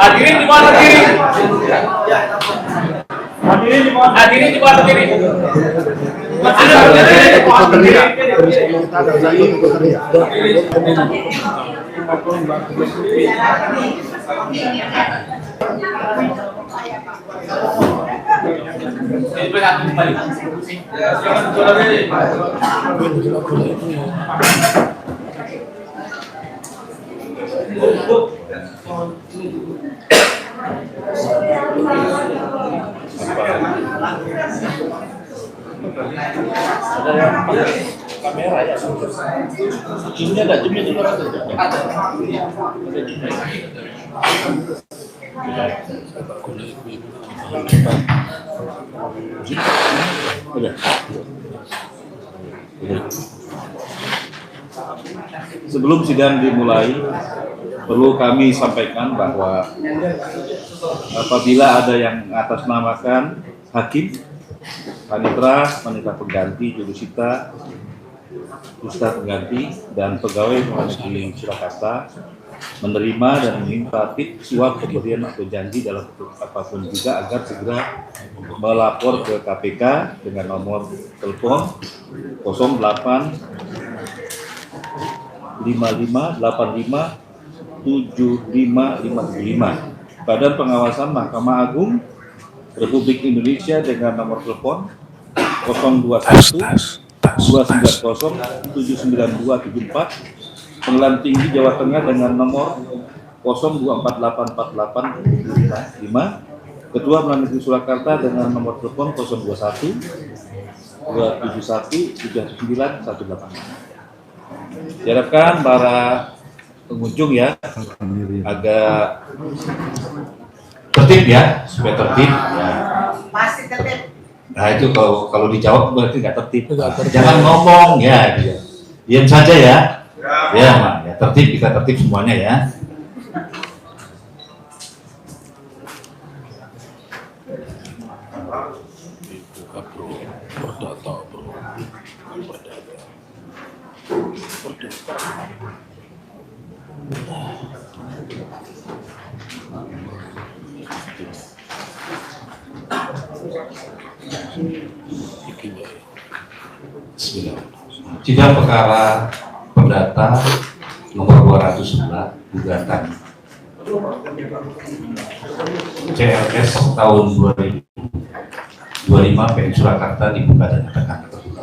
Hadirin di mana diri? Hadirin di mana diri? Kamera ya. Zoomnya ada, zoomnya di luar ada. Sebelum sidang dimulai, perlu kami sampaikan bahwa apabila ada yang mengatasnamakan hakim, panitera pengganti, jurusita, jurusita pengganti, dan pegawai negeri Surakarta menerima dan meminta tip, suap, pemberian atau janji dalam bentuk apapun juga agar segera melapor ke KPK dengan nomor telepon 08 55 85 75575. Badan Pengawasan Mahkamah Agung Republik Indonesia dengan nomor telepon 021 290 79274. Pengadilan Tinggi Jawa Tengah dengan nomor 0248875. Ketua Pengadilan Negeri Surakarta dengan nomor telepon 021 271 39185. Diharapkan para pengunjung ya agak tertib ya, supaya tertib ya. Pasti tertib. Nah itu kalau dijawab berarti nggak tertib. Jangan ngomong ya, diam saja ya. Ya, Mak, ya tertib, kita tertib semuanya ya. Sidang perkara perdata nomor 211 gugatan CLS tahun 2025 PN Surakarta dibuka dan nyatakan terbuka.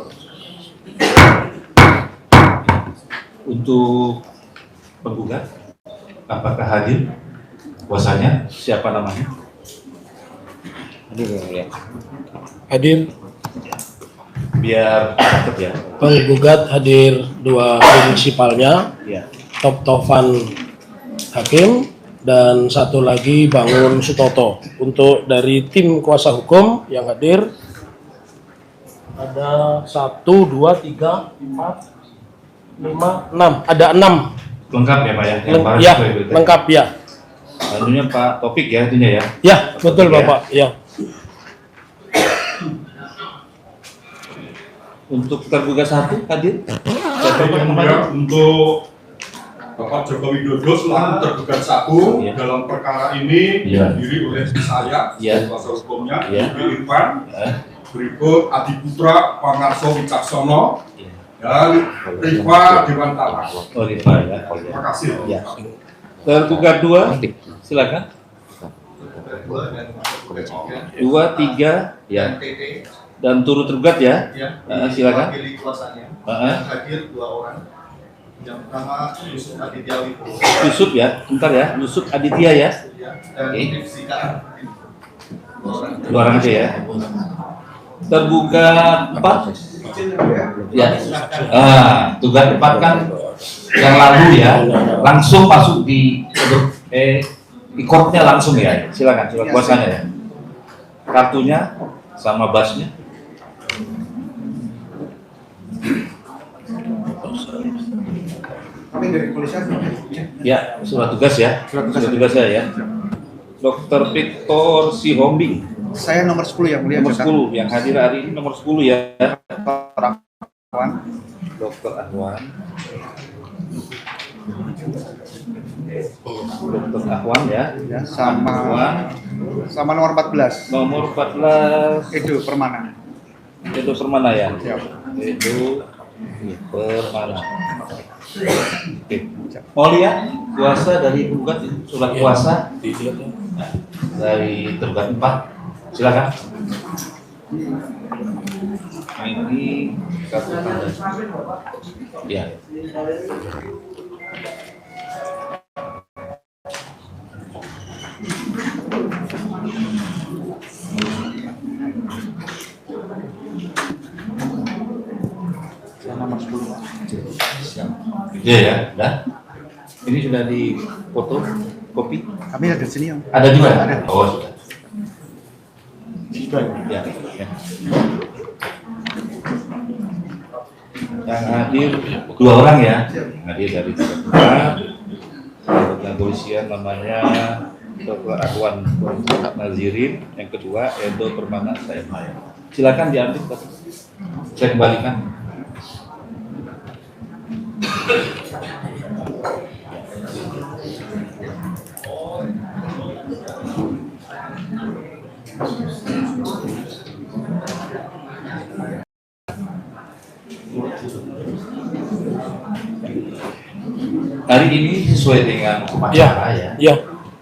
Untuk penggugat, apakah hadir? Kuasanya siapa namanya? Hadir. Biar catat ya. Penggugat hadir dua prinsipalnya, Ya. Tovan Hakim dan satu lagi Bangun Sutoto. Untuk dari tim kuasa hukum yang hadir ada 1, 2, 3, 4, 5, 6. Ada 6. Lengkap ya Pak ya? Ya, lengkap ya. Tentunya Pak Topik ya itunya ya? Ya, betul Topik, Bapak. Ya. Untuk tergugat satu hadir? Untuk Bapak Joko Widodo selaku tergugat satu dalam perkara ini dihadiri oleh saya, kuasa hukumnya, Ibu Irfan, berikut Adi Putra Pangarso Wicaksono, dan Rifa Dewantara. Oh Rifa ya. Terima kasih. Ya. Tergugat dua, silakan. 2, 3, ya. Dan turut tergugat ya. Silakan. Hadir 2 orang. Yang pertama Yusuf Aditya Wibowo. Yusuf ya, bentar ya. Yusuf Aditya ya. Dan Rifsika. 2 orang aja ya. Tergugat 4. Ya. Tugas 4 kan yang lalu ya. Langsung masuk di courtnya langsung ya. Silakan kuasanya ya. Kartunya sama basnya. Kami dari kepolisian. Ya, surat tugas ya. Surat tugas saya ya. Dr. Victor Sihombing. Saya nomor 10 yang mulia. Nomor 10 yang hadir hari ini nomor 10 ya. Ahwan. Dr. Ahwan. Dr. Ahwan ya. Ya, sama Ahwan. sama nomor 14. Nomor 14 Edo Permana. itu Permana ya. Siap. Itu Permana. Oke. Mau lihat kuasa dari gugat surat kuasa Dilihat ya. dari tergugat 4. Silakan. Ini kartu tanda. Ya. Nomor 10. Iya ya, udah. Ini sudah di foto, kopi. Kami ada di sini, Om. Ada juga? Ada. Oh, sudah. Ya, ya. Yang hadir 2 orang ya. Yang hadir dari Jakarta. Yang polisian namanya Dr. Ahwan Nazirin. Yang kedua Edo Permana Saemaya. Silakan diambil, Pak. Saya kembalikan. Hari ini sesuai dengan upacara ya, Ya,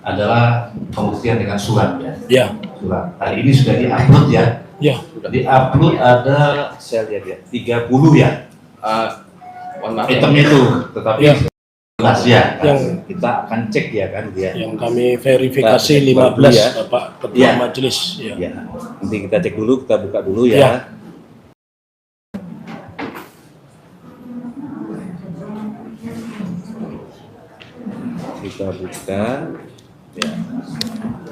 adalah pembuktian dengan surat ya. ya, Surat. Hari ini sudah diupload ya. ya. Diupload ada saya lihat ya 30 ya. Mohon maaf. Itemnya itu, tetapi Ya. 11 ya. Yang- Kita akan cek ya kan dia. Yang kami verifikasi Kita cek 15 dulu ya. Bapak Ketua Ya. Majelis. Ya. Ya. Nanti kita cek dulu, kita buka dulu ya. Ya. Kita buka. Ya.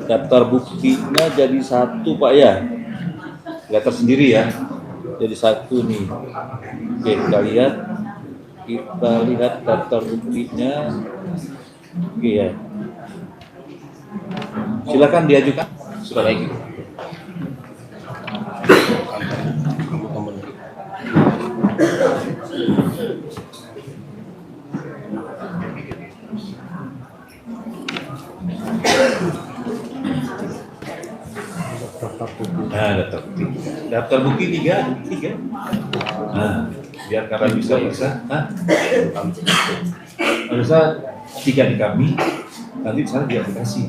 Daftar buktinya jadi 1 Pak ya. Nggak tersendiri ya. Jadi 1 nih. Oke, kita lihat. Kita lihat daftar buktinya. Oke ya. Silakan diajukan surat lagi. Nah, daftar bukti 3. Nah, biar kalian bisa. Nah, harusnya 3 di kami, nanti di sana di aplikasi.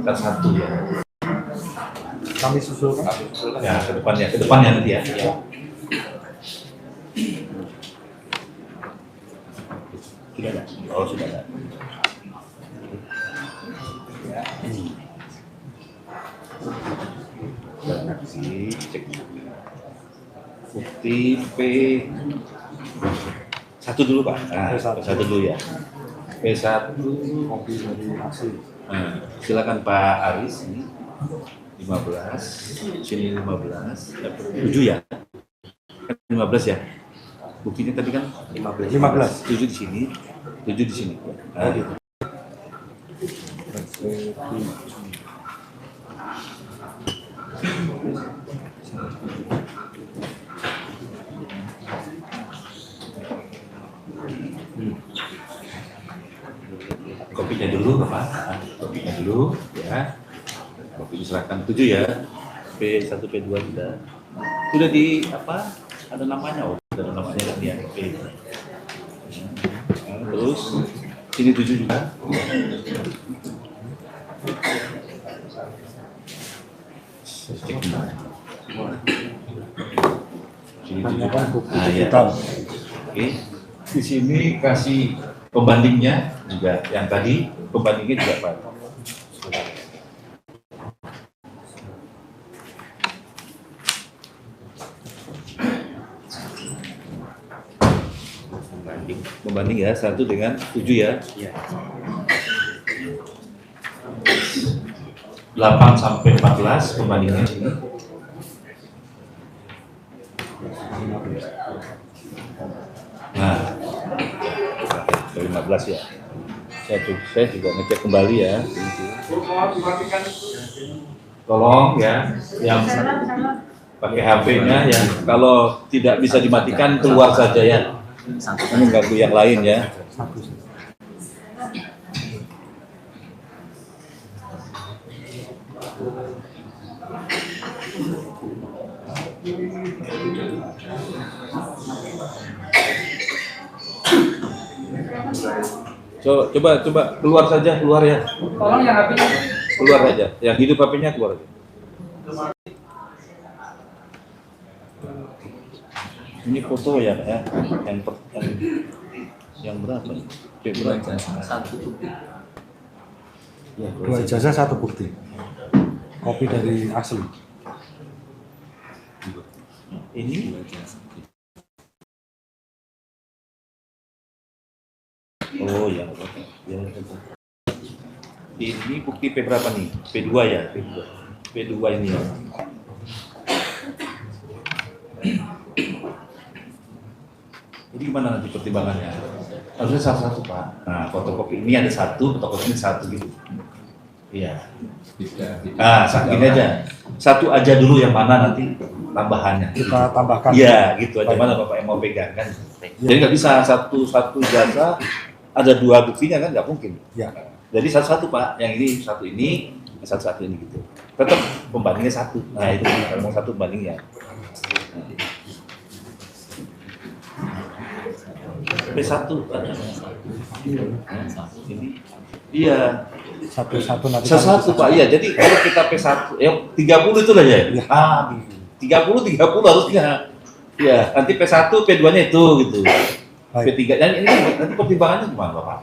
Kita 1 ya. Kami susulkan. Ya, ke depannya nanti ya. Sudah ada. Oh, sudah ada. Cek bukti P1 dulu Pak. Nah, P1 dulu ya. P1 Kopi dari asli. Nah, silakan Pak Aris ini 15, sini 15, 7 ya. 15 ya. Buktinya tadi kan 15. 7 di sini, 7 di sini. Nah, gitu. Kopinya dulu Bapak. Kopinya dulu ya. Kopi diserahkan 7 ya. P1, P2 sudah di apa? Ada namanya, oh, ada namanya kan ya. P. Nah, terus sini 7 juga. Cek dulu. Sini 7 kan. Ah, ya. Oke. Di sini kasih pembandingnya juga yang tadi pembandingnya juga Pak. Pembanding ya 1 dengan 7 ya. 8 sampai 14 pembandingnya sini. Nah, 15 ya. Saya juga ngecek kembali ya. Tolong ya, yang pakai HP-nya ya. Kalau tidak bisa dimatikan keluar saja ya. Mengganggu yang lain ya. Coba keluar saja, keluar ya. Tolong yang HP-nya. Keluar aja. Yang hidup HP-nya keluar aja. Ini foto ya, yang berapa? Berapa? Ya, 2 ijazah 1 bukti. Kopi dari asli. Ini oh ya. Ini bukti P berapa nih? P2 ya? P2 ini ya. Jadi gimana nanti pertimbangannya? Harusnya satu Pak. Nah, fotokopi ini ada satu, fotokopi ini satu gitu. Iya. Gini aja. Satu aja dulu yang mana nanti tambahannya. Kita tambahkan. Iya, gitu aja. Baik. Mana Bapak yang mau pegang kan? Jadi nggak bisa satu jasa ada 2 buktinya kan nggak mungkin. Ya. Jadi satu Pak. Yang ini satu ini gitu. Tetap pembandingnya satu. Nah itu kalau mau satu bandingnya. P1 ini iya Satu nanti. satu Pak, iya. Jadi kalau kita P1 yang 30 itu lah ya. 30 harusnya. Ya, nanti P1, P2-nya itu gitu. Baik. P3 dan ini nanti pertimbangannya gimana Bapak?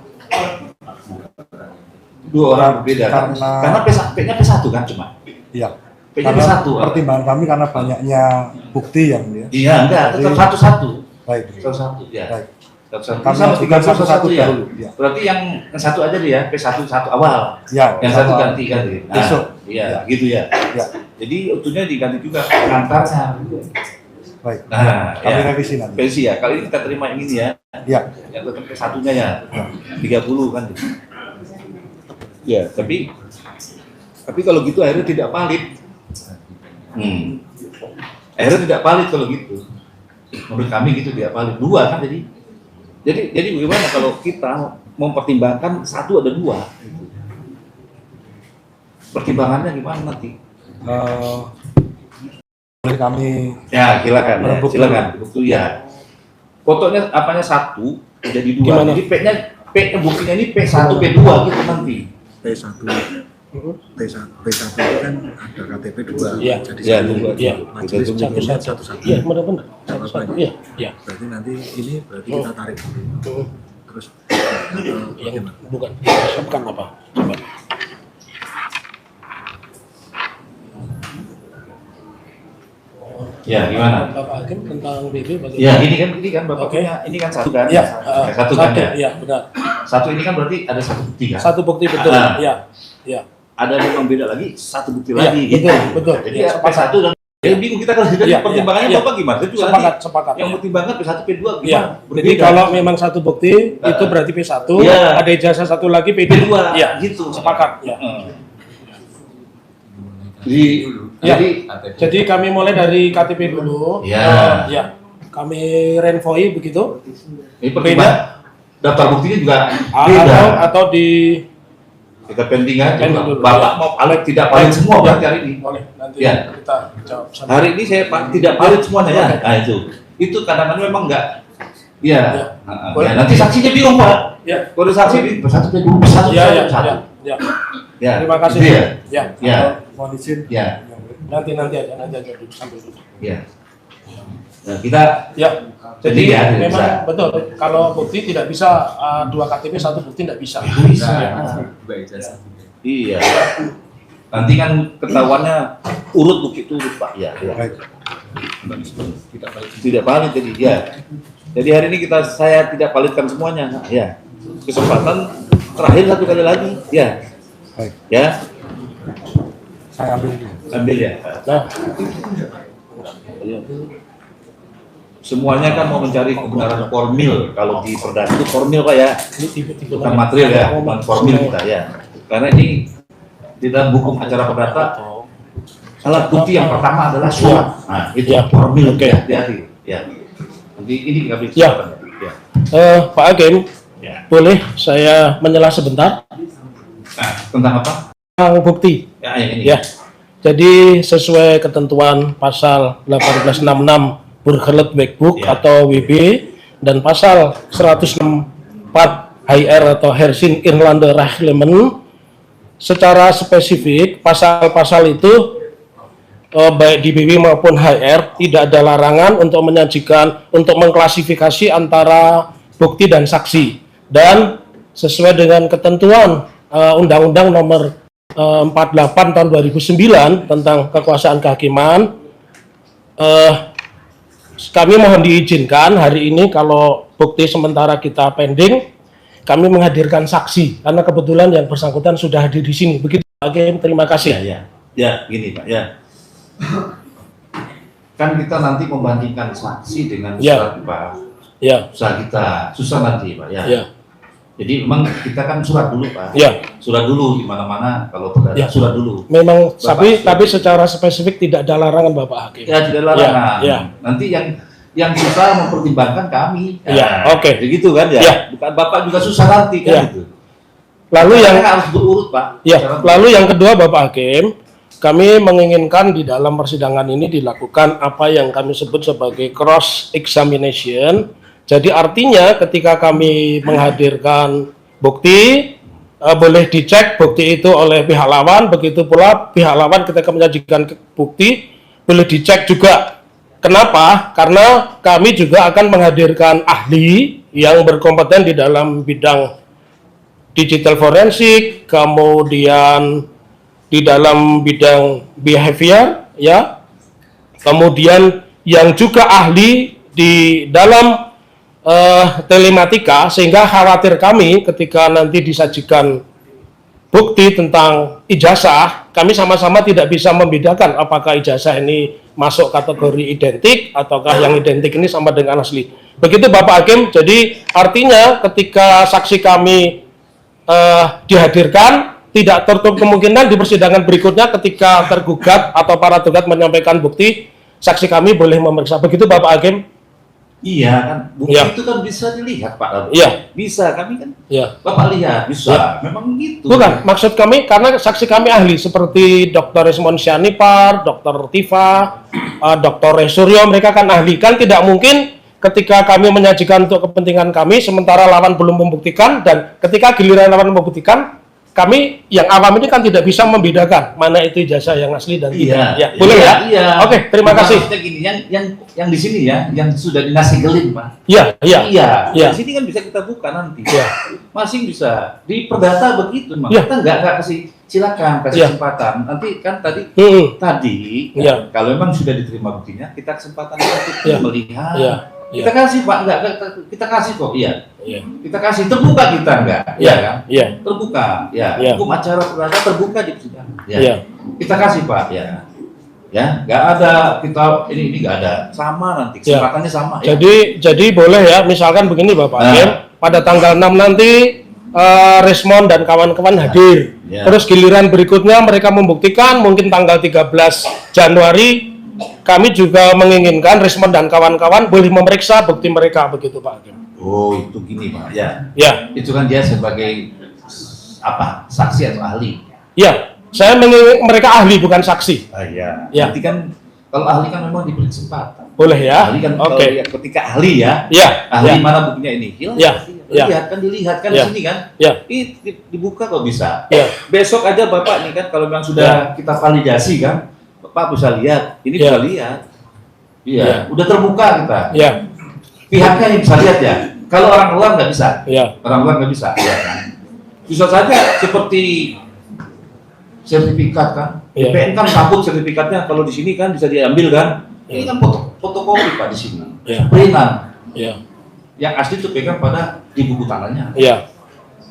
2 orang berbeda kan? Karena P-nya P1 kan cuma. Iya. P-nya Karena P1. pertimbangan kami karena banyaknya bukti yang ya. Iya, enggak, tetap satu-satu. Baik. Satu ya. Baik. Satu. Kami Sama ajukan 30 satu-satu ya. dahulu, ya. Berarti yang satu aja deh ya, P1 satu awal. Ya. Yang satu ganti. Nah, Besok. iya, gitu ya. Ya. Jadi utuhnya diganti juga pengantarnya. Baik. Nah, Kami ya. revisi nanti. Revisi ya. Kali ini kita terima yang ini ya. Ya. Yang tetap P1-nya ya. 30 kan. Ya, tapi kalau gitu akhirnya tidak valid. Akhirnya tidak valid kalau gitu. Menurut kami gitu tidak valid. 2 kan jadi bagaimana kalau kita mempertimbangkan 1 ada 2 gitu. Pertimbangannya gimana nanti? Boleh kami Ya, silakan. Bukti. Silakan. Bukti ya. Fotonya apanya 1 jadi 2. Gimana? Jadi P-nya buktinya ini P1, P2 gitu nanti. P1 itu kan ada KTP 2. Iya. Jadi Ya, satu. tunggu. Iya. Majelis Kita tunggu. melihat Satu-satu. satu-satu. Iya, benar-benar. Satu-satu. Iya, iya. Berarti nanti ini kita tarik dulu. Terus Yang bukan. Siapkan apa? Coba. Ya, gimana? Bapak Hakim tentang BB bagaimana? Ya, ini kan Bapak Oke. punya, ini kan satu kan? Iya, Satu kan ya? Iya, benar. Satu ini kan berarti ada 1 bukti kan? Satu bukti betul. Ah. Iya. Iya. Ada yang beda lagi, 1 bukti Iya, lagi betul, gitu. betul. Jadi Iya, P1 dan bingung kita kalau Iya, pertimbangannya iya. Bapak gimana? Saya juga Sepakat, nanti sepakat. yang pertimbangan P1, P2 Iya. gimana? Jadi kalau memang satu bukti itu berarti P1, Iya. ada ijazah satu lagi P2. P2, Iya, gitu. sepakat. Iya. Jadi, Jadi kami mulai dari KTP dulu. Iya. Ya. Kami renvoi begitu. ini pertimbangan daftar buktinya juga beda. Atau di Kita pending aja. Pending dulu, Bapak ya. mau valid tidak valid semua berarti hari ini. boleh nanti Iya. kita jawab sama. Hari ini saya tidak valid semuanya ya. Oke. Nah itu kadang-kadang memang enggak. Iya. Ya. Ya, nanti saksinya bingung Pak. Ya. Kalau saksi bersatu P2, bersatu Ya, ya, satu. ya, ya. Ya. Terima kasih. Gitu ya. Ya. Ya. mohon izin. Ya. Nanti aja dulu sambil dulu. Ya. Nah, kita Ya. Jadi ya, tidak memang bisa. betul kalau bukti tidak bisa 2 KTP 1 bukti tidak bisa. Bisa. Ya. Iya. Nanti kan ketahuannya urut bukti itu urut Pak. Ya. Baik. Tidak valid jadi ya. Jadi hari ini saya tidak validkan semuanya. Ya. Kesempatan terakhir 1 kali lagi. Ya. Baik. Ya. Saya ambil dulu. Ambil ya. Nah, Iya. Semuanya kan mau mencari kebenaran formil. Kalau di perdata itu formil Pak ya. ini tipe-tipe Bukan material ya, bukan formil kita ya. Karena ini di dalam hukum acara perdata alat bukti yang pertama adalah surat. Nah, itu Ya. formil Oke. hati-hati. Ya. Nanti ini nggak bisa. Ya. Ya. Pak Hakim, Ya. boleh saya menyela sebentar Nah, tentang apa? tentang bukti. Ya, ini. Ya. Jadi sesuai ketentuan pasal 1866 Burgerlijk Wetboek Ya. atau WB dan pasal 164 HR atau Hersin Irlande Rachlemen secara spesifik pasal-pasal itu baik di BW maupun HR tidak ada larangan untuk menyajikan, untuk mengklasifikasi antara bukti dan saksi, dan sesuai dengan ketentuan Undang-Undang Nomor 48 tahun 2009 tentang kekuasaan kehakiman, kami mohon diizinkan hari ini kalau bukti sementara kita pending, kami menghadirkan saksi karena kebetulan yang bersangkutan sudah hadir di sini. Begitu Pak Hakim, terima kasih. Ya, gini Pak, ya. Kan kita nanti membandingkan saksi dengan surat Pak. Ya. Susah nanti Pak, ya. Ya. Jadi memang kita kan surat dulu Pak. Ya. Surat dulu di mana-mana kalau perdata surat dulu. Memang tapi secara spesifik tidak ada larangan Bapak Hakim. Ya, tidak larangan. Ya. Nanti yang susah mempertimbangkan kami. Ya, oke. Begitu kan ya. Ya. Bapak juga susah nanti kan gitu. Lalu yang harus berurut Pak. Ya, lalu yang kedua Bapak Hakim, kami menginginkan di dalam persidangan ini dilakukan apa yang kami sebut sebagai cross examination. Jadi artinya ketika kami menghadirkan bukti, boleh dicek bukti itu oleh pihak lawan, begitu pula pihak lawan ketika menyajikan bukti boleh dicek juga. Kenapa? Karena kami juga akan menghadirkan ahli yang berkompeten di dalam bidang digital forensik, kemudian di dalam bidang behavior, ya, kemudian yang juga ahli di dalam telematika, sehingga khawatir kami ketika nanti disajikan bukti tentang ijazah, kami sama-sama tidak bisa membedakan apakah ijazah ini masuk kategori identik ataukah yang identik ini sama dengan asli. Begitu Bapak Hakim. Jadi artinya ketika saksi kami dihadirkan, tidak tertutup kemungkinan di persidangan berikutnya ketika tergugat atau para tergugat menyampaikan bukti, saksi kami boleh memeriksa. Begitu Bapak Hakim. Iya kan, bukti Ya. itu kan bisa dilihat Pak. Iya. Bisa, kami kan. Ya. Bapak lihat, bisa. Ya. Memang gitu. Bukan, maksud kami karena saksi kami ahli seperti Dr. Resmond Syanipar, Dr. Tifa, Dr. Suryo, mereka kan ahli. Kan tidak mungkin ketika kami menyajikan untuk kepentingan kami sementara lawan belum membuktikan, dan ketika giliran lawan membuktikan, kami yang awam ini kan tidak bisa membedakan mana itu ijazah yang asli dan tidak. Ya, boleh ya? Iya. Oke, terima kasih. Maksudnya gini, yang di sini ya, yang sudah dinasigelin Pak. Iya, iya. Iya. Iya. Di sini kan bisa kita buka nanti. Iya. Masing bisa. Di perdata begitu, Mak. Iya. Kita nggak kasih silakan, kasih Iya. kesempatan. Nanti kan tadi Iya. kalau memang sudah diterima buktinya, kita kesempatan untuk Iya. melihat. Iya. Kita kasih Pak, enggak, kita kasih kok, iya. Iya. Kita kasih, terbuka kita enggak? Iya. kan? Iya. Terbuka, ya. Iya. Hukum acara perdata terbuka di persidangan. Ya. Iya. Kita kasih Pak, ya. Ya, nggak ada kita ini nggak ada, sama nanti kesempatannya sama. Ya. Jadi boleh ya, misalkan begini Bapak Hakim, pada tanggal 6 nanti Resmond dan kawan-kawan hadir. Ya. Terus giliran berikutnya mereka membuktikan, mungkin tanggal 13 Januari kami juga menginginkan Resmond dan kawan-kawan boleh memeriksa bukti mereka, begitu Pak Hakim. Oh, itu gini Pak, ya. Ya. Itu kan dia sebagai apa? Saksi atau ahli. Ya, saya menginginkan mereka ahli bukan saksi. Iya. Ya. Nanti kan kalau ahli kan memang diberi kesempatan. Boleh ya? Ahli kan Oke. kalau ya, ketika ahli ya. Ya. Ahli Ya. mana buktinya ini? Hilang. Ya. Ya. Dilihat kan Ya. di sini kan. Ya. Dibuka kok bisa. Ya. Besok aja Bapak nih kan kalau memang sudah kita validasi kan, Bapak bisa lihat. Ini Ya. bisa lihat. Iya. Ya. Udah terbuka kita. Ya. Pihaknya yang bisa lihat ya. Kalau orang luar nggak bisa. Ya. Orang luar nggak bisa. Ya kan. Bisa saja seperti sertifikat kan. Iya. BPN kan cabut sertifikatnya, kalau di sini kan bisa diambil kan. Ini kan fotokopi Pak di sini. Iya. Printan. Ya. Yang asli itu pegang pada di buku tangannya. Ya.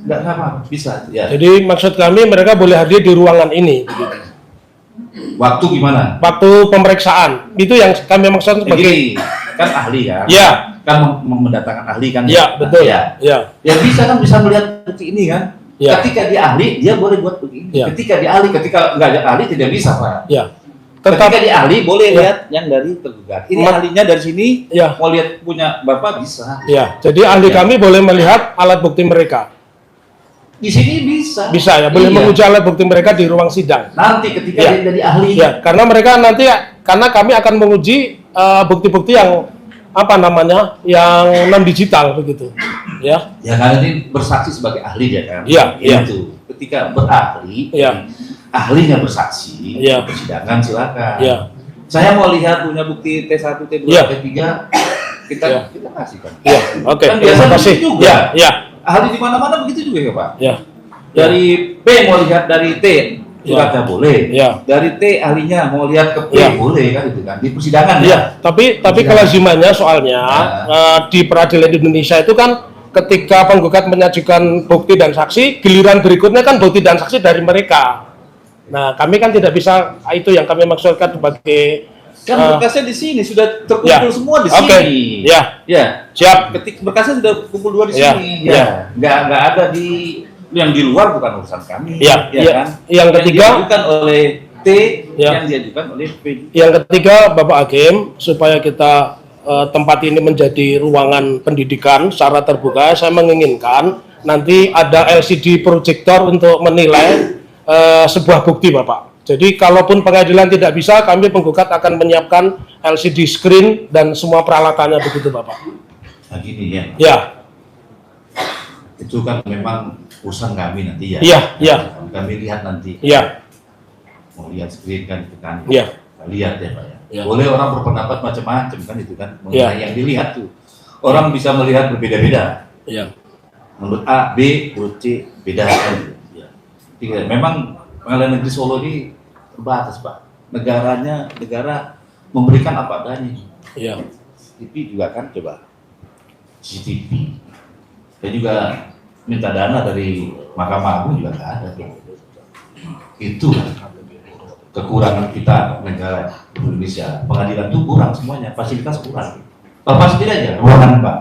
Nggak apa, bisa. Ya. Jadi maksud kami mereka boleh hadir di ruangan ini. Begitu. Waktu gimana? Waktu pemeriksaan itu yang kami maksud sebagai. Jadi kan ahli ya. Ya. Kan mendatangkan ahli kan. Ya, betul. Ya. Ya. Ya bisa kan bisa melihat bukti ini kan. Ya. Ketika dia ahli, dia boleh buat begini. Ya. Ketika dia ahli, ketika nggak ada ahli tidak bisa Pak. Ya. Ketika dia ahli boleh Ya. lihat yang dari tergugat. Ini Ma- ahlinya dari sini, Ya. mau lihat punya Bapak bisa. Ya. Jadi ahli Ya. kami boleh melihat alat bukti mereka. Di sini bisa. Bisa ya, boleh Iya. menguji alat bukti mereka di ruang sidang. Nanti ketika Ya. dia jadi ahli. Ya, karena mereka nanti karena kami akan menguji bukti-bukti yang apa namanya, yang non digital begitu. Ya. Ya karena ini bersaksi sebagai ahli ya kan. Iya, iya. Itu ketika berahli, Iya. ahlinya bersaksi, Iya. persidangan silakan. Iya. Saya mau lihat punya bukti T1, T2, Iya. T3, kita Iya. kita kasihkan. Ya, oke. Kan Terima biasa kasih. begitu juga. Ya, ya, Ahli di mana-mana begitu juga ya Pak. ya. Dari P mau lihat dari T, suratnya boleh. Ya. Dari T ahlinya mau lihat ke P Ya. boleh kan itu kan di persidangan ya. Ya, tapi kelazimannya soalnya di peradilan Indonesia itu kan ketika penggugat menyajikan bukti dan saksi, giliran berikutnya kan bukti dan saksi dari mereka. Nah, kami kan tidak bisa, itu yang kami maksudkan sebagai Kan berkasnya di sini sudah terkumpul ya. semua di Oke. sini. Ya. Ya. Siap. Ketik berkasnya sudah kumpul dua di Ya. sini. Ya. Nggak ada di yang di luar bukan urusan kami. Ya. Ya Ya. kan? Yang ketiga, diajukan oleh T, Ya. yang diajukan oleh P. yang ketiga, Bapak Hakim, supaya kita tempat ini menjadi ruangan pendidikan secara terbuka, saya menginginkan nanti ada LCD projector untuk menilai sebuah bukti, Bapak. Jadi kalaupun pengadilan tidak bisa, kami penggugat akan menyiapkan LCD screen dan semua peralatannya begitu, Bapak. Nah gini ya, Ya, itu kan memang urusan kami nanti ya. Iya, iya. Kami lihat nanti. ya, Mau lihat screen kan itu kan. Iya. Kita lihat ya Pak ya. Iya. Boleh orang berpendapat macam-macam kan itu kan. Iya. Mengenai yang dilihat tuh. Orang bisa melihat berbeda-beda. ya, Menurut A, B, menurut C, beda kan. Ya. Jadi, memang pengadilan negeri Solo ini terbatas Pak. Negara memberikan apa adanya. ya, TV juga kan coba CCTV. Saya juga minta dana dari Mahkamah Agung juga nggak ada. Itu kekurangan kita negara Indonesia. Pengadilan itu kurang semuanya, fasilitas kurang. Bapak sendiri aja, ruangan Pak.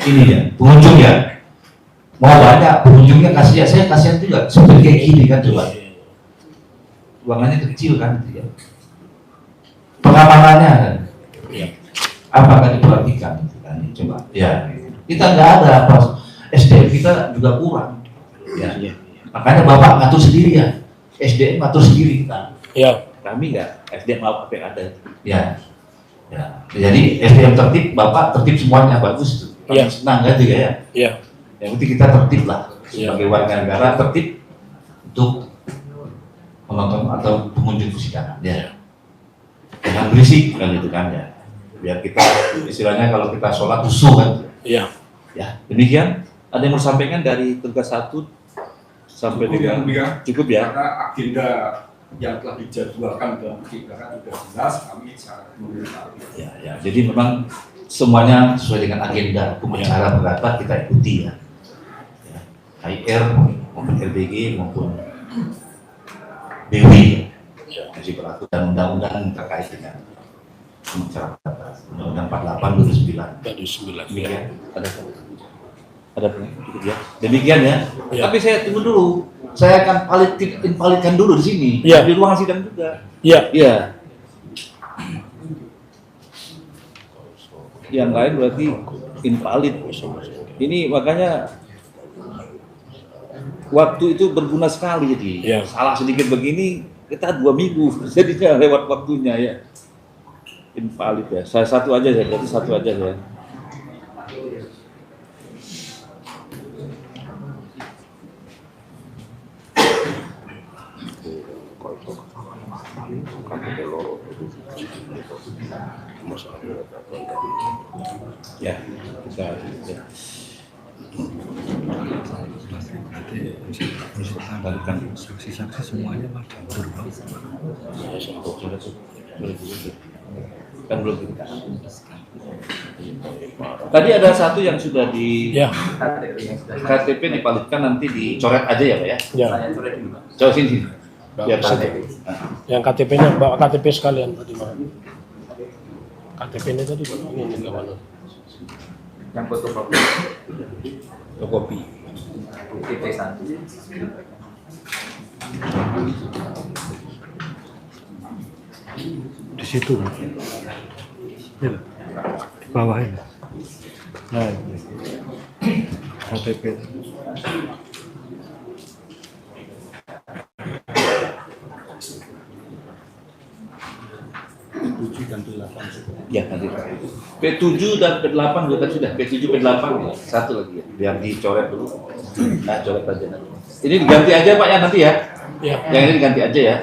Ini ya, pengunjung ya. Mau banyak pengunjungnya kasihan, saya kasihan juga. Seperti kayak gini kan coba. Ruangannya kecil kan gitu ya. Pengamanannya kan. Apakah diperhatikan gitu kan? Coba. Ya. Kita nggak ada apa. SDM kita juga kurang. Ya. Makanya Bapak ngatur sendiri ya. SDM ngatur sendiri kita. ya, Kami nggak SDM apa yang ada. Ya. Ya. Jadi SDM tertib, Bapak tertib semuanya bagus itu. Kami Ya. senang kan juga ya. ya, Yang penting kita tertib lah. Ya. Sebagai warga negara tertib untuk penonton atau pengunjung persidangan. Ya. Jangan berisik kan itu kan ya. Biar kita istilahnya kalau kita sholat khusyuk kan. ya. Ya, demikian. Ada yang mau sampaikan dari tugas 1 sampai Cukup yang dengan mulia. cukup ya. Karena agenda yang telah dijadwalkan dalam persidangan sudah jelas, kami sangat mengetahui. Ya. Jadi memang semuanya sesuai dengan agenda hukum acara perdata kita ikuti ya. HIR maupun LBG maupun BW masih berlaku dan undang-undang terkait dengan hukum acara perdata. Undang-undang 48 2009. Dari 9. Demikian. Ada cukup ya. Demikian ya. Ya. Tapi saya tunggu dulu. Saya akan invalidkan dulu di sini. Ya. Di ruang sidang juga. Ya, Iya. Yang lain berarti invalid. Ini makanya waktu itu berguna sekali jadi. Ya. Salah sedikit begini kita 2 minggu jadinya lewat waktunya ya. Invalid ya. Saya satu aja ya, berarti satu aja ya. Ya, kita ya. Balikan saksi-saksi semuanya pada berbau. Kan belum kita. Tadi ada satu yang sudah di ya, KTP dipalitkan nanti dicoret aja ya Pak ya. ya. Coba sini. Biar KTP. Yang KTP-nya bawa KTP sekalian tadi, Pak. KTP-nya tadi ini enggak mana? Yang fotokopi Kopi. bukti T1. Di situ. Ya, di bawah ini. Nah, ini. KTP. ganti 8. Ya nanti P7 dan P8 juga sudah P7 P8 ya. Satu lagi ya biar dicoret dulu. Nah coret aja nanti. Ini diganti aja Pak ya nanti ya. Ya. Yang ini diganti aja ya.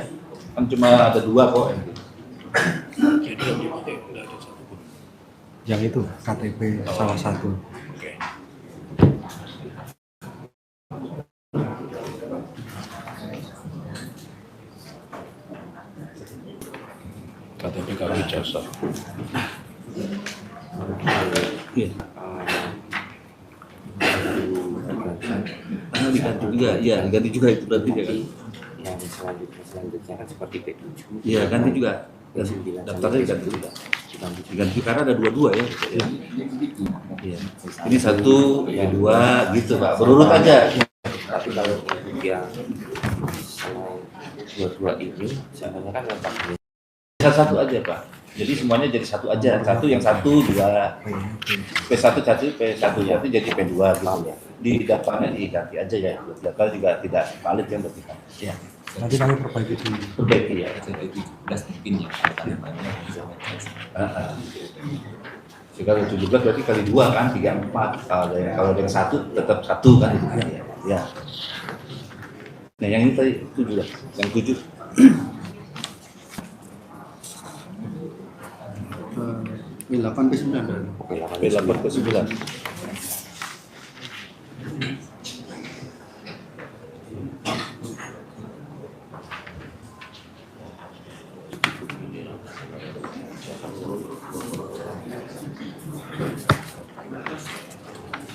Kan cuma ada 2 kok. Jadi yang dipakai nggak ada satu pun. Yang itu KTP salah satu. Oke. KTP kami jasa. Iya. Diganti juga, iya diganti juga itu berarti ya kan. Yang selanjutnya kan seperti P7. Iya ganti juga. Daftarnya diganti juga. Diganti karena ada 22 ya. Iya. Ini 1, ini 2 gitu Pak. Berurut aja. Tapi kalau yang dua ini sebenarnya kan lengkap. Satu aja Pak. Jadi semuanya jadi satu aja. Satu yang 1, 2. P1 ya itu jadi P2 gitu ya. Di daftarnya diganti aja ya. Daftar juga tidak valid yang berarti kan. Ya. Nanti kami perbaiki dulu. Perbaiki ya. Kalau 17 berarti kali 2 kan 34. Kalau yang 1 tetap 1 kan itu kan ya. Ya. Nah yang ini tadi 7 lah. Yang 7. P8 P9 berarti. P8 ke 9.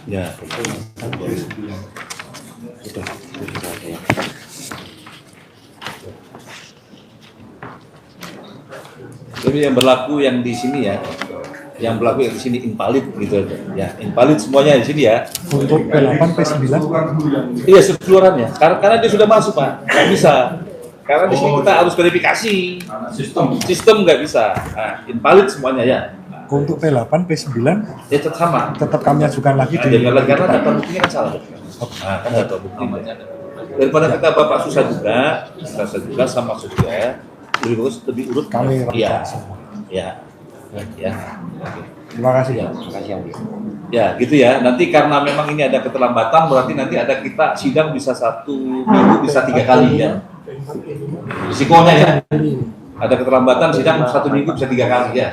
Ya, jadi yang berlaku yang di sini ya, yang berlaku yang di sini invalid gitu aja. Ya, invalid semuanya di sini ya. Untuk P8 P9 Iya, keseluruhannya. Karena dia sudah masuk Pak, nggak bisa. Karena di sini kita harus verifikasi. Sistem nggak bisa. Nah, invalid semuanya ya. untuk P8 P9 Ya tetap sama. tetap kami ajukan lagi Nah, di karena data buktinya kan salah. Nah, kan data buktinya. Daripada kita Bapak susah juga sama juga. Lebih bagus lebih urut. kami Iya. rangkum semua. Ya. Ya. Oke. Terima kasih Ya. Terima kasih yang mulia. Ya, gitu ya. Nanti karena memang ini ada keterlambatan, berarti nanti ada kita sidang bisa 1 minggu, bisa 3 kali ya. Risikonya ya. Ada keterlambatan sidang 1 minggu bisa 3 kali ya.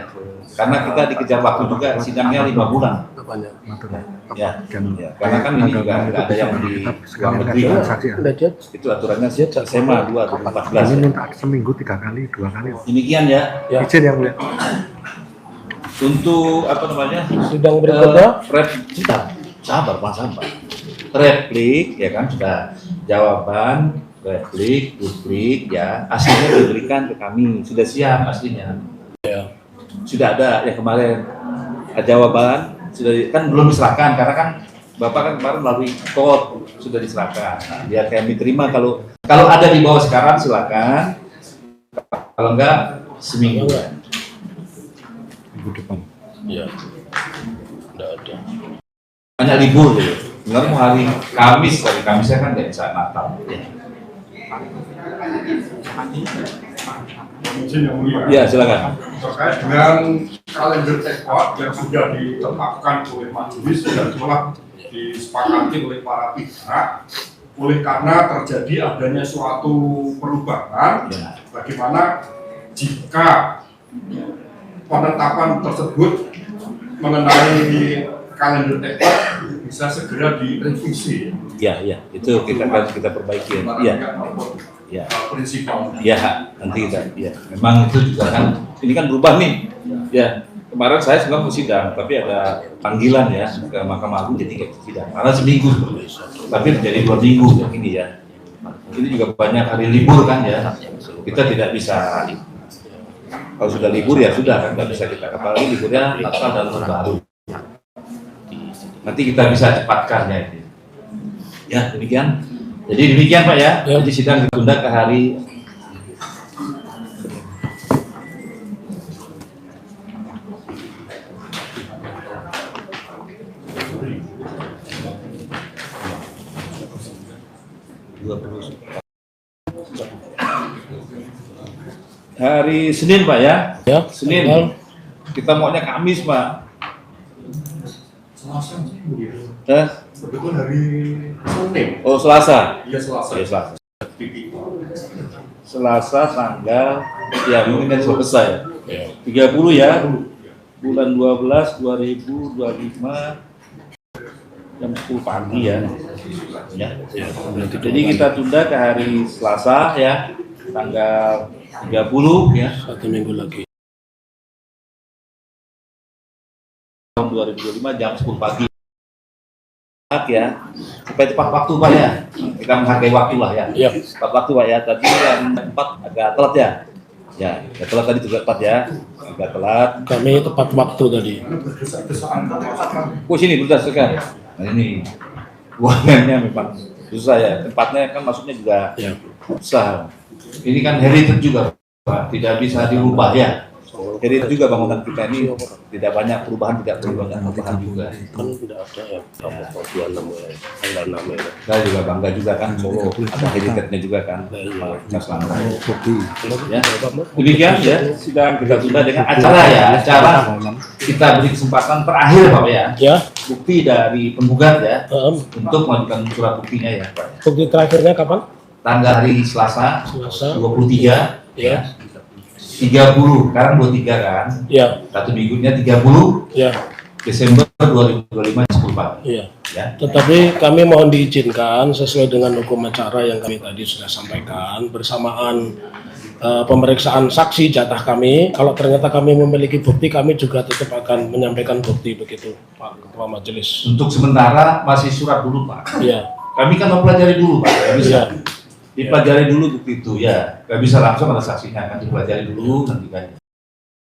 Karena kita dikejar waktu juga sidangnya 5 bulan. Ya. Ya. Karena kan ini juga nggak ada yang di luar negeri. Kan. Itu aturannya SMA 2014. Ini minta seminggu 3 kali, 2 kali. Demikian ya. Izin yang mulia. Untuk apa namanya? Sidang berikutnya. Sabar Pak, sabar. Replik ya kan sudah jawaban, replik, duplik ya. Aslinya diberikan ke kami, sudah siap aslinya. Ya. Sudah ada yang kemarin jawaban sudah kan belum diserahkan karena kan Bapak kan kemarin melalui kode sudah diserahkan. Nah, biar kami terima kalau ada di bawah sekarang silakan. Kalau enggak seminggu. Minggu depan. Ya. Enggak ada. Banyak libur gitu. Sebenarnya mau hari Kamis ya kan nggak bisa Natal. Ya. Izin yang mulia. Ya silakan. Terkait dengan kalender ekspor yang sudah ditetapkan oleh majelis dan telah disepakati oleh para pihak, oleh karena terjadi adanya suatu perubahan, Ya. bagaimana jika penetapan tersebut mengenai kalender ekspor bisa segera direvisi. Ya, itu kita perbaiki. Ya. Ya. Prinsipal. Ya, nanti kita ya. Memang itu juga kan ini kan berubah nih. Ya. Kemarin saya sebenarnya mau sidang, tapi ada panggilan ya ke Mahkamah Agung jadi kayak sidang. Karena seminggu, tapi menjadi 2 minggu yang ini ya. Ini juga banyak hari libur kan ya. Kita tidak bisa. Kalau sudah libur ya sudah kan nggak bisa kita. Apalagi liburnya Natal dan Tahun Baru. Nanti kita bisa cepatkan ya ini. Ya demikian. Jadi demikian Pak ya. Jadi sidang ditunda ke hari Hari Senin Pak ya. Ya, Senin. tanggal. Kita maunya Kamis Pak. Selasa Betul hari Senin. Oh Selasa. Iya Selasa. Ya Selasa. Selasa tanggal ya mungkin kan selesai. 30 ya. Bulan 12 2025 jam 10 pagi ya. Ya. Jadi kita tunda ke hari Selasa ya. Tanggal 30 ya. 1 minggu lagi. Tahun 2025 jam 10 pagi. Ya, supaya tepat waktu Pak ya. Kita menghargai waktu lah ya. Ya. Tepat waktu Pak ya. Tadi yang 4 agak telat ya. Ya, agak telat tadi juga tepat ya. Agak telat. Kami tepat waktu tadi. Oh sini berdasarkan. Nah ini uangnya memang susah ya. Tempatnya kan maksudnya juga Ya. susah. Ini kan heritage juga Pak. Tidak bisa dirubah ya. Heritage juga bangunan kita ini tidak banyak perubahan juga juga. Kan tidak ada ya. Kamu 26 ya. Tanggal 6 ya. Saya juga bangga juga kan Solo ada heritage-nya juga kan. Mas Lama. Ya. Demikian ya sidang kita tunda dengan acara ya. Acara kita beri kesempatan terakhir Pak ya. Ya. Bukti dari penggugat ya untuk mengajukan surat buktinya ya Pak. Bukti terakhirnya kapan? Tanggal hari Selasa Selasa. 23 Ya. 30 sekarang 23 kan. Ya. Satu minggunya 30 Ya. Desember 2025 10 Pak. Iya. Ya. Tetapi kami mohon diizinkan sesuai dengan hukum acara yang kami tadi sudah sampaikan bersamaan pemeriksaan saksi jatah kami. Kalau ternyata kami memiliki bukti, kami juga tetap akan menyampaikan bukti begitu, Pak Ketua Majelis. Untuk sementara masih surat dulu Pak. Iya. Kami kan mempelajari dulu Pak. Nggak bisa. Iya. Dipelajari dulu bukti itu ya. Nggak bisa langsung ada saksinya kan dipelajari dulu nanti kan.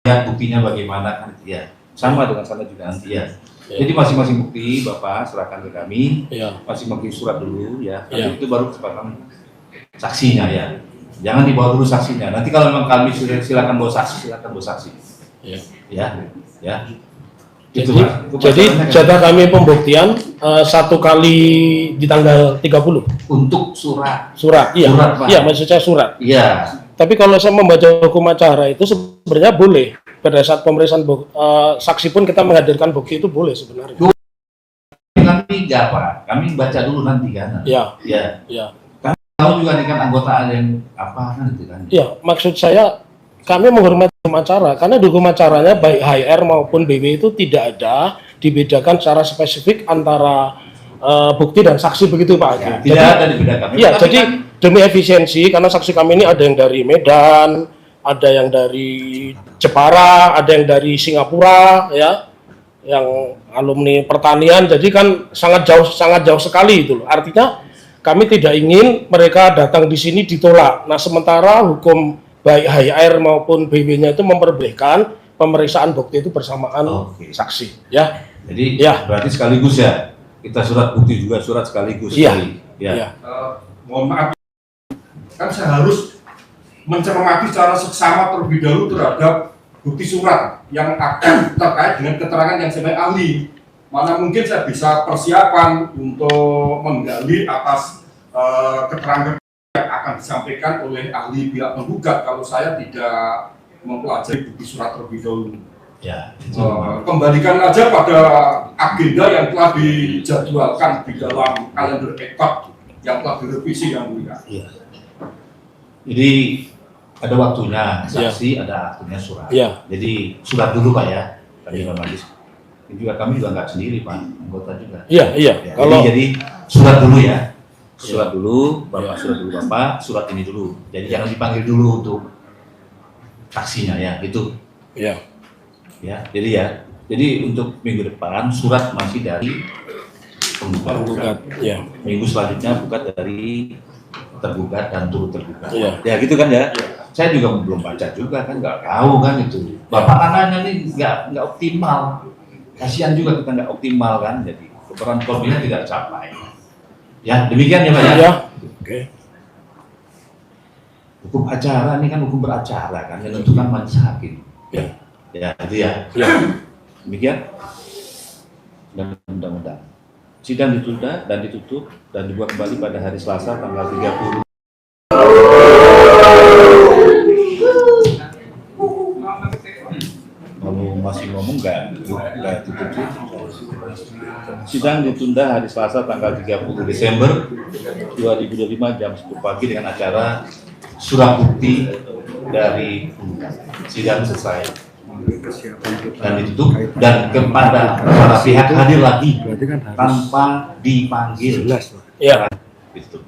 Lihat buktinya bagaimana kan ya. Sama dengan sana juga nanti ya. Ya. Jadi masing-masing bukti Bapak serahkan ke kami. Iya. Masing-masing surat dulu ya. Ya. Nanti itu baru kesempatan saksinya ya. Jangan dibawa dulu saksinya. Nanti kalau memang kami sudah silakan bawa saksi, silakan bawa saksi. Iya. Ya. Ya. Jadi, Itu, Pak. jadi jatah kami pembuktian 1 kali di tanggal 30 untuk surat. surat. Iya. Surat, Pak. Iya, maksud saya surat. Iya. Tapi kalau saya membaca hukum acara itu sebenarnya boleh. Pada saat pemeriksaan saksi pun kita menghadirkan bukti itu boleh sebenarnya. Kami enggak Pak. Kami baca dulu nanti kan. Ya, Ya. ya. Tahu juga nih kan anggota ada yang apa kan itu kan. Ya, maksud saya kami menghormati hukum acara karena di hukum acaranya baik HR maupun BW itu tidak ada dibedakan secara spesifik antara bukti dan saksi begitu Pak Hakim. Tidak ada dibedakan. Iya, Tapi jadi kan, demi efisiensi karena saksi kami ini ada yang dari Medan, ada yang dari Jepara, ada yang dari Singapura ya, yang alumni pertanian. Jadi kan sangat jauh sekali itu loh. Artinya kami tidak ingin mereka datang di sini ditolak. Nah, sementara hukum baik HR maupun BW-nya itu memperbolehkan pemeriksaan bukti itu bersamaan saksi ya. jadi Ya. berarti sekaligus ya. Kita surat bukti juga surat sekaligus. Iya. sekali. Ya. Ya. Mohon maaf, kan saya harus mencermati secara seksama terlebih dahulu terhadap bukti surat yang akan terkait dengan keterangan yang sebagai ahli. Mana mungkin saya bisa persiapan untuk menggali atas keterangan yang akan disampaikan oleh ahli pihak penggugat kalau saya tidak mempelajari bukti surat terlebih dahulu. Ya. Kembalikan aja pada agenda yang telah dijadwalkan di dalam kalender ekot yang telah direvisi yang mulia. Iya. Jadi ada waktunya saksi, ada waktunya surat. Ya. Jadi surat dulu Pak ya. Tadi Pak Majlis. Ini juga kami juga nggak sendiri Pak, anggota juga. Iya, iya. Ya, Kalau jadi surat dulu ya. Surat dulu, Bapak surat dulu Bapak, surat ini dulu. Jadi jangan dipanggil dulu untuk saksinya ya, itu. ya. Ya, jadi untuk minggu depan surat masih dari Penggugat, ya. Minggu selanjutnya bukan dari tergugat dan turut tergugat. Iya. Ya gitu kan ya. Saya juga belum baca juga kan, nggak tahu kan itu. Bapak anaknya nih nggak optimal. Kasihan juga kita nggak optimal kan, jadi peran kolomnya tidak tercapai. Ya demikian ya Pak ya. Ya. Oke. Hukum acara ini kan hukum beracara kan, yang tentukan majelis hakim. Ya. Ya itu ya. Ya. Demikian. Dan mudah-mudahan sidang ditunda dan ditutup dan dibuat kembali pada hari Selasa tanggal 30. enggak tutup. Sidang ditunda hari Selasa tanggal 30 Desember 2025 jam 10 pagi dengan acara surat bukti dari sidang selesai dan ditutup dan kepada para pihak hadir lagi berarti kan harus tanpa dipanggil. jelas, Pak. Ya. Ditutup.